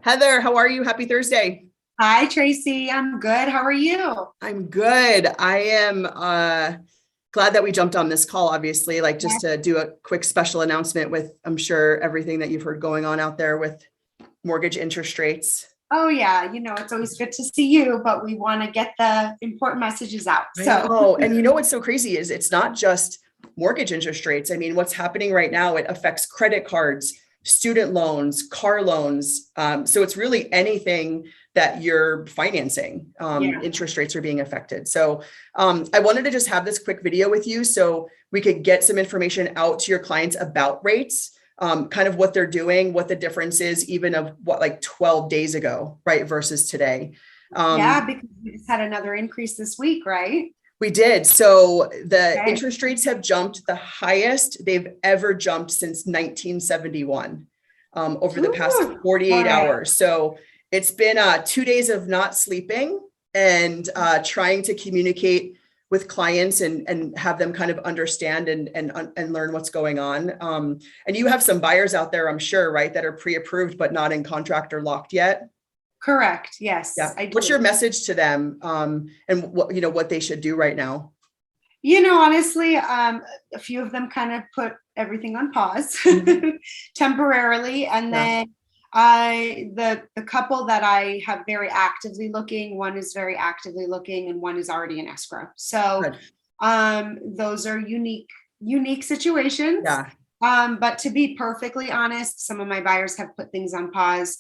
Heather, how are you? Happy Thursday. Hi, Tracy. I'm good. How are you? I'm good. I am glad that we jumped on this call, obviously, like Yeah. just to do a quick special announcement with, I'm sure, everything that you've heard going on out there with mortgage interest rates. Oh, yeah. It's always good to see you, but we want to get the important messages out. I So, know. And you know what's so crazy is it's not just mortgage interest rates. I mean, what's happening right now, it affects credit cards, student loans, car loans. So it's really anything that you're financing, yeah, interest rates are being affected. So I wanted to just have this quick video with you so we could get some information out to your clients about rates, kind of what they're doing, what the difference is even of what, like 12 days ago, right, versus today. yeah, because we just had another increase this week, right? We did. So the Okay. interest rates have jumped the highest they've ever jumped since 1971, over the past Ooh, 48 boy. hours. So it's been 2 days of not sleeping and trying to communicate with clients and have them kind of understand and learn what's going on. And you have some buyers out there, I'm sure, right, that are pre-approved but not in contract or locked yet. Correct. Yes, Yeah. I do. What's your message to them, and what they should do right now? Honestly, a few of them kind of put everything on pause Mhm. temporarily, and Yeah. then the couple that I have very actively looking, one is very actively looking, and one is already in escrow. So, Good. those are unique situations. Yeah. But to be perfectly honest, some of my buyers have put things on pause.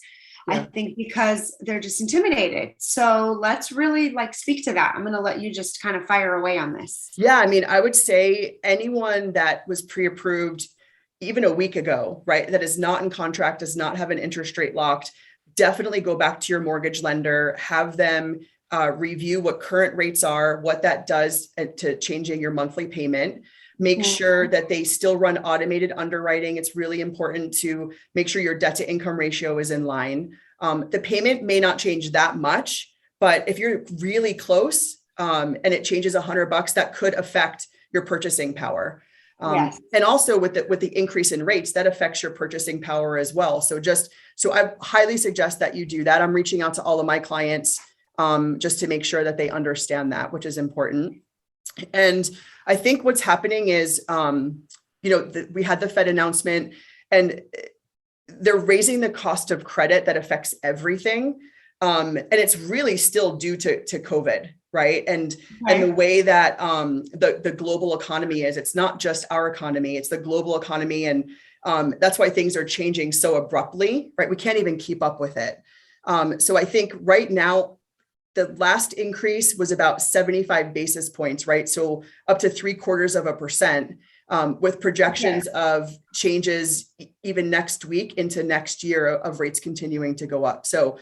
I Yeah. think because they're just intimidated. So let's really speak to that. I'm going to let you just kind of fire away on this. Yeah. I mean, I would say anyone that was pre-approved even a week ago, right, that is not in contract, does not have an interest rate locked, definitely go back to your mortgage lender, have them review what current rates are, what that does to changing your monthly payment. Make sure Mhm. that they still run automated underwriting. It's really important to make sure your debt to income ratio is in line. The payment may not change that much, but if you're really close, and it changes $100, that could affect your purchasing power. Yes. And also with the increase in rates, that affects your purchasing power as well. So I highly suggest that you do that. I'm reaching out to all of my clients, just to make sure that they understand that, which is important. And I think what's happening is, we had the Fed announcement, and they're raising the cost of credit that affects everything. And it's really still due to COVID, right? And the Okay. way that the global economy is, it's not just our economy, it's the global economy. And that's why things are changing so abruptly, right? We can't even keep up with it. So I think right now, the last increase was about 75 basis points, right? So up to 0.75%, with Okay. projections of changes even next week into next year of rates continuing to go up. So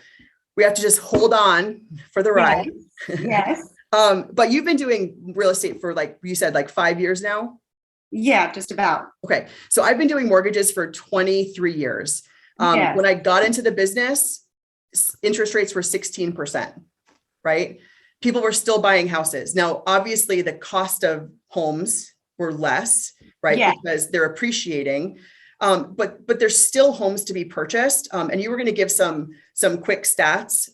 we have to just hold on for the Yes. ride. Yes. But you've been doing real estate for, like you said, like 5 years now. Yeah, just about. Okay. So I've been doing mortgages for 23 years. Yes. When I got into the business, interest rates were 16%, right? People were still buying houses. Now, obviously the cost of homes were less, right? Yes. Because they're appreciating. But there's still homes to be purchased. And you were going to give some quick stats,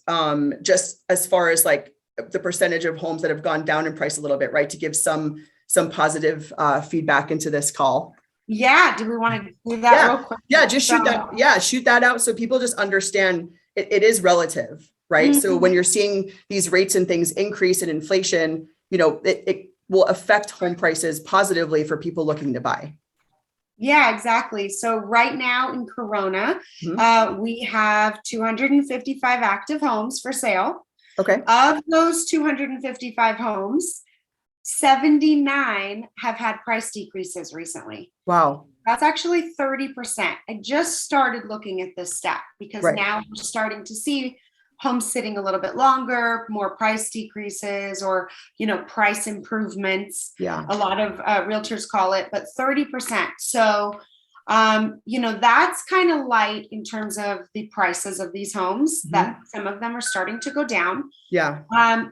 just as far as like the percentage of homes that have gone down in price a little bit, right? To give some positive feedback into this call. Yeah. Do we want to do that Yeah. real quick? Yeah. Just So, shoot that. Yeah. Shoot that out. So people just understand it is relative, right? So when mhm. you're seeing these rates and things increase in inflation, it will affect home prices positively for people looking to buy. Yeah, exactly. So right now in Corona, Mhm. we have 255 active homes for sale. Okay. Of those 255 homes, 79 have had price decreases recently. Wow. That's actually 30%. I just started looking at this stat because Right. now we're starting to see homes sitting a little bit longer, more price decreases or, price improvements. Yeah. A lot of realtors call it, but 30%. So, that's kind of light in terms of the prices of these homes, Mhm. that some of them are starting to go down. Yeah.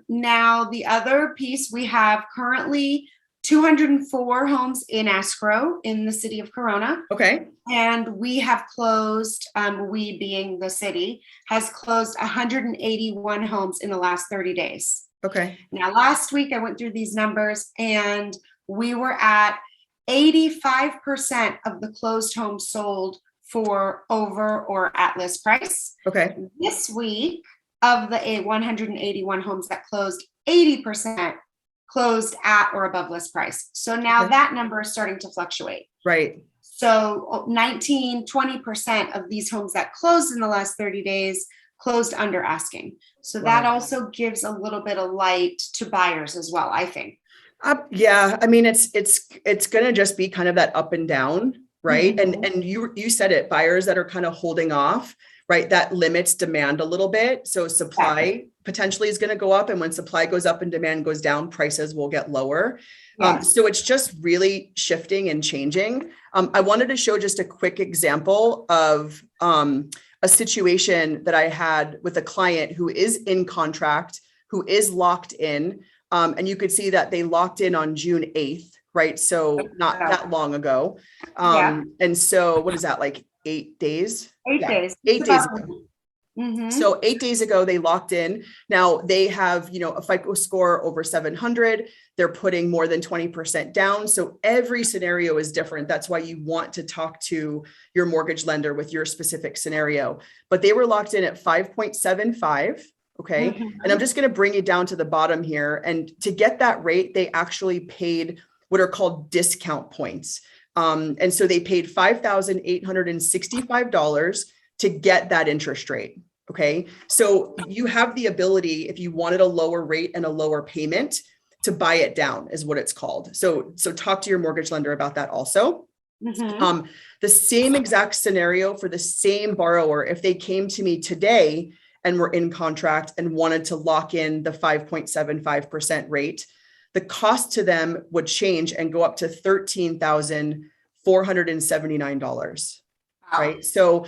Now, the other piece, we have currently 204 homes in escrow in the city of Corona. Okay. And we have closed, we being the city, has closed 181 homes in the last 30 days. Okay. Now, last week I went through these numbers and we were at 85% of the closed homes sold for over or at list price. Okay. This week, of the 181 homes that closed, 80% closed at or above list price. So now that number is starting to fluctuate. Right. So 20% of these homes that closed in the last 30 days closed under asking. So that also gives a little bit of light to buyers as well, I think. Yeah, I mean, it's going to just be kind of that up and down, right? Mm-hmm. And you said it, buyers that are kind of holding off, right? That limits demand a little bit. So supply potentially is going to go up, and when supply goes up and demand goes down, prices will get lower. Yes. So it's just really shifting and changing. I wanted to show just a quick example of a situation that I had with a client who is in contract, who is locked in. And you could see that they locked in on June 8th, right? So not that long ago. And so what is that, like 8 days? 8 days. 8 days ago. Mm-hmm. So 8 days ago, they locked in. Now they have, a FICO score over 700. They're putting more than 20% down. So every scenario is different. That's why you want to talk to your mortgage lender with your specific scenario. But they were locked in at 5.75. Okay. Mm-hmm. And I'm just going to bring it down to the bottom here. And to get that rate, they actually paid what are called discount points. And so they paid $5,865 to get that interest rate. Okay. So you have the ability, if you wanted a lower rate and a lower payment, to buy it down, is what it's called. So talk to your mortgage lender about that also. Mm-hmm. The same exact scenario for the same borrower, if they came to me today and were in contract and wanted to lock in the 5.75% rate, the cost to them would change and go up to $13,479. Right. So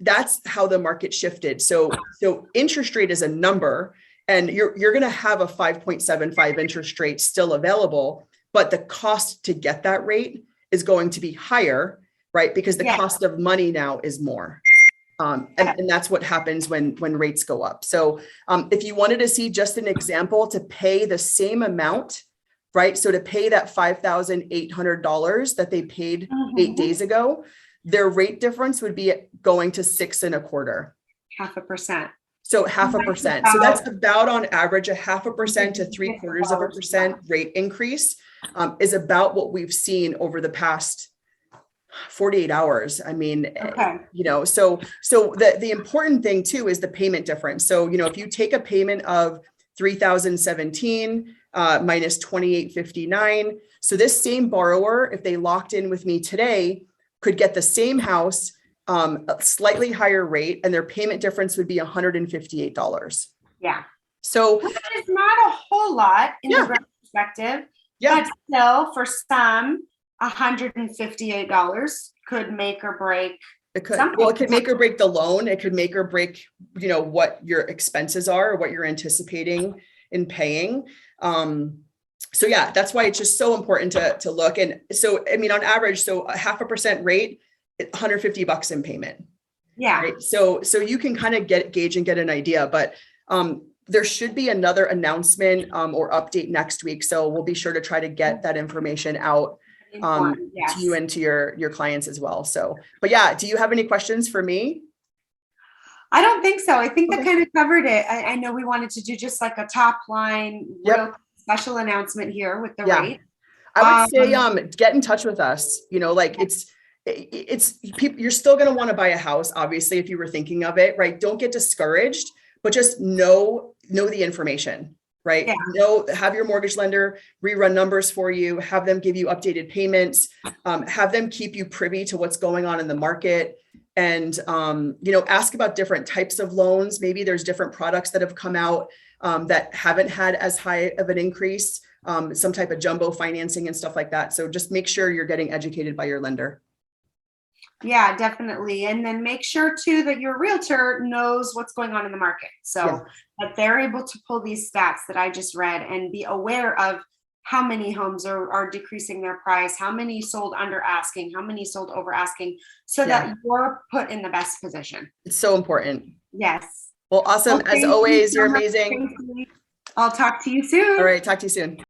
that's how the market shifted. So interest rate is a number, and you're going to have a 5.75 interest rate still available, but the cost to get that rate is going to be higher, right? Because the cost of money now is more. And that's what happens when rates go up. So if you wanted to see just an example to pay the same amount, right? So to pay that $5,800 that they paid 8 days ago, their rate difference would be going to 6.25. 0.5%. So 0.5%. So that's about on average, 0.5% to 0.75% rate increase is about what we've seen over the past 48 hours. I mean, so the important thing too is the payment difference. So, if you take a payment of $3,017 minus $2,859. So this same borrower, if they locked in with me today, could get the same house, a slightly higher rate, and their payment difference would be $158. Yeah. So which is not a whole lot in the grand perspective, but still for some, $158 could make or break. It could. Well, it could make or break the loan. It could make or break, what your expenses are or what you're anticipating in paying. So yeah, that's why it's just so important to look. And so, I mean, on average, so a 0.5% rate, $150 in payment. Yeah. Right? So you can kind of gauge and get an idea, but there should be another announcement or update next week. So we'll be sure to try to get that information out to you and to your clients as well. So, but yeah, do you have any questions for me? I don't think so. I think that kind of covered it. I know we wanted to do just like a top line real special announcement here with the rate. I would say get in touch with us. It's people, you're still going to want to buy a house, obviously, if you were thinking of it, right? Don't get discouraged, but just know the information, right? Have your mortgage lender rerun numbers for you, have them give you updated payments, have them keep you privy to what's going on in the market. And, ask about different types of loans. Maybe there's different products that have come out that haven't had as high of an increase, some type of jumbo financing and stuff like that. So just make sure you're getting educated by your lender. Yeah, definitely. And then make sure too that your realtor knows what's going on in the market. So that they're able to pull these stats that I just read and be aware of how many homes are decreasing their price, how many sold under asking, how many sold over asking, so that you're put in the best position. It's so important. Yes. Well, awesome. Well, As thank you always, so you're much, amazing. Tracie. I'll talk to you soon. All right. Talk to you soon.